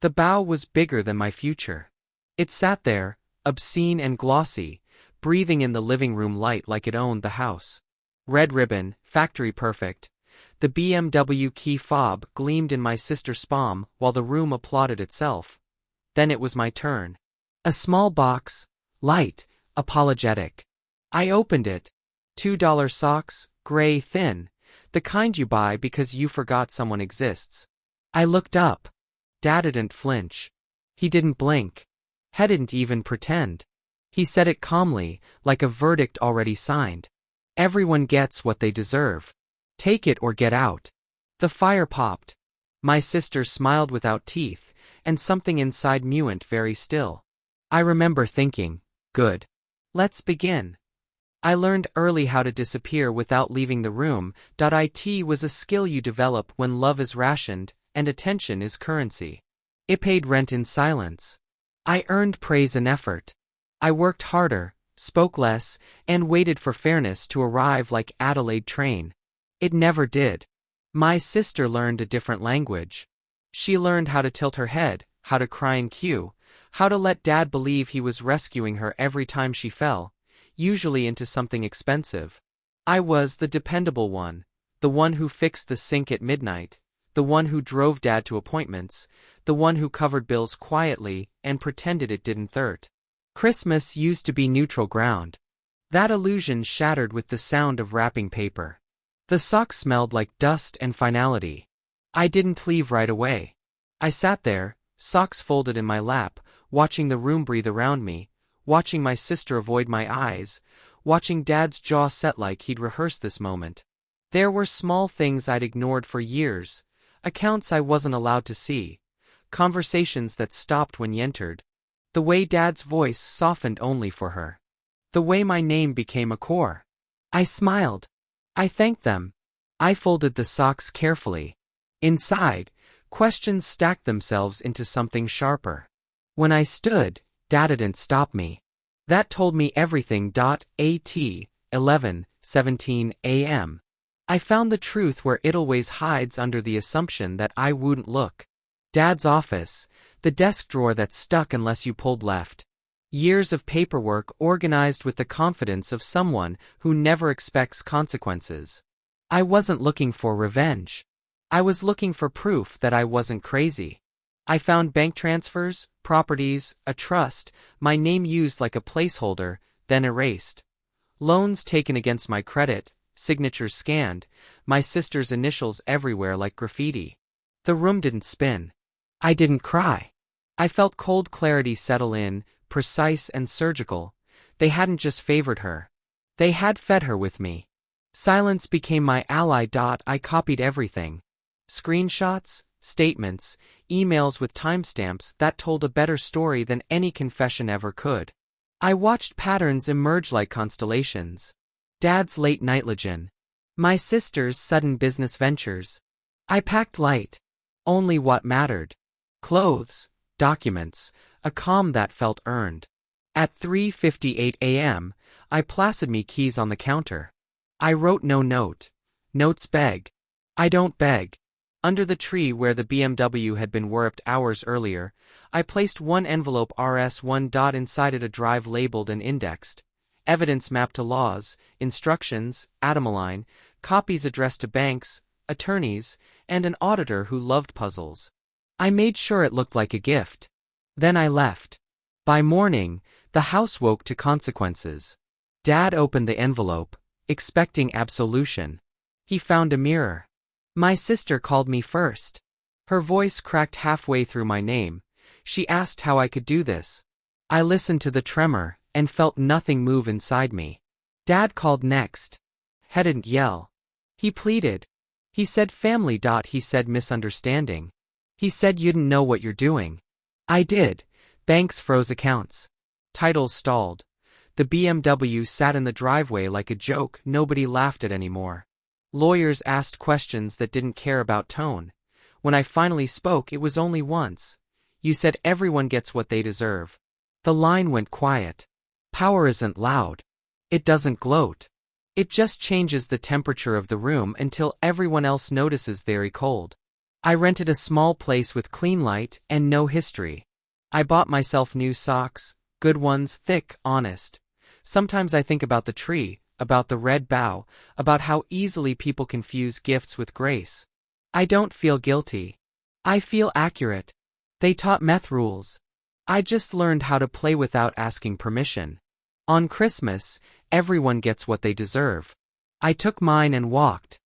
The bow was bigger than my future. It sat there, obscene and glossy, breathing in the living room light like it owned the house. Red ribbon, factory perfect. The BMW X5 gleamed in my sister's palm while the room applauded itself. Then it was my turn. A small box, light, apologetic. I opened it. $2 socks, gray, thin, the kind you buy because you forgot someone exists. I looked up. Dad didn't flinch. He didn't blink. He didn't even pretend. He said it calmly, like a verdict already signed. Everyone gets what they deserve. Take it or get out. The fire popped. My sister smiled without teeth, and something inside me went very still. I remember thinking, good. Let's begin. I learned early how to disappear without leaving the room. It was a skill you develop when love is rationed and attention is currency. It paid rent in silence. I earned praise and effort. I worked harder, spoke less, and waited for fairness to arrive like Adelaide train. It never did. My sister learned a different language. She learned how to tilt her head, how to cry in queue, how to let Dad believe he was rescuing her every time she fell, usually into something expensive. I was the dependable one, the one who fixed the sink at midnight, the one who drove Dad to appointments, the one who covered bills quietly and pretended it didn't hurt. Christmas used to be neutral ground. That illusion shattered with the sound of wrapping paper. The socks smelled like dust and finality. I didn't leave right away. I sat there, socks folded in my lap, watching the room breathe around me, watching my sister avoid my eyes, watching Dad's jaw set like he'd rehearsed this moment. There were small things I'd ignored for years, accounts I wasn't allowed to see, conversations that stopped when you entered. The way Dad's voice softened only for her. The way my name became a core. I smiled. I thanked them. I folded the socks carefully. Inside, questions stacked themselves into something sharper. When I stood, Dad didn't stop me. That told me everything. At 11:17 a.m. I found the truth where it always hides under the assumption that I wouldn't look. Dad's office, the desk drawer that stuck unless you pulled left. Years of paperwork organized with the confidence of someone who never expects consequences. I wasn't looking for revenge. I was looking for proof that I wasn't crazy. I found bank transfers, properties, a trust, my name used like a placeholder, then erased. Loans taken against my credit, signatures scanned, my sister's initials everywhere like graffiti. The room didn't spin. I didn't cry. I felt cold clarity settle in, precise and surgical. They hadn't just favored her. They had fed her with me. Silence became my ally. I copied everything. Screenshots, statements, emails with timestamps that told a better story than any confession ever could. I watched patterns emerge like constellations. Dad's late night legend. My sister's sudden business ventures. I packed light. Only what mattered. Clothes, documents, a calm that felt earned. At 3:58 a.m., I placid me keys on the counter. I wrote no note. Notes beg. I don't beg. Under the tree where the BMW had been warped hours earlier, I placed one envelope RS1. Inside it a drive labeled and indexed. Evidence mapped to laws, instructions, Atomaline, copies addressed to banks, attorneys, and an auditor who loved puzzles. I made sure it looked like a gift. Then I left. By morning, the house woke to consequences. Dad opened the envelope, expecting absolution. He found a mirror. My sister called me first. Her voice cracked halfway through my name. She asked how I could do this. I listened to the tremor and felt nothing move inside me. Dad called next. He didn't yell. He pleaded. He said family. He said misunderstanding. He said you didn't know what you're doing. I did. Banks froze accounts. Titles stalled. The BMW sat in the driveway like a joke nobody laughed at anymore. Lawyers asked questions that didn't care about tone. When I finally spoke, it was only once. You said everyone gets what they deserve. The line went quiet. Power isn't loud. It doesn't gloat. It just changes the temperature of the room until everyone else notices very cold. I rented a small place with clean light and no history. I bought myself new socks, good ones, thick, honest. Sometimes I think about the tree, about the red bough, about how easily people confuse gifts with grace. I don't feel guilty. I feel accurate. They taught meth rules. I just learned how to play without asking permission. On Christmas, everyone gets what they deserve. I took mine and walked.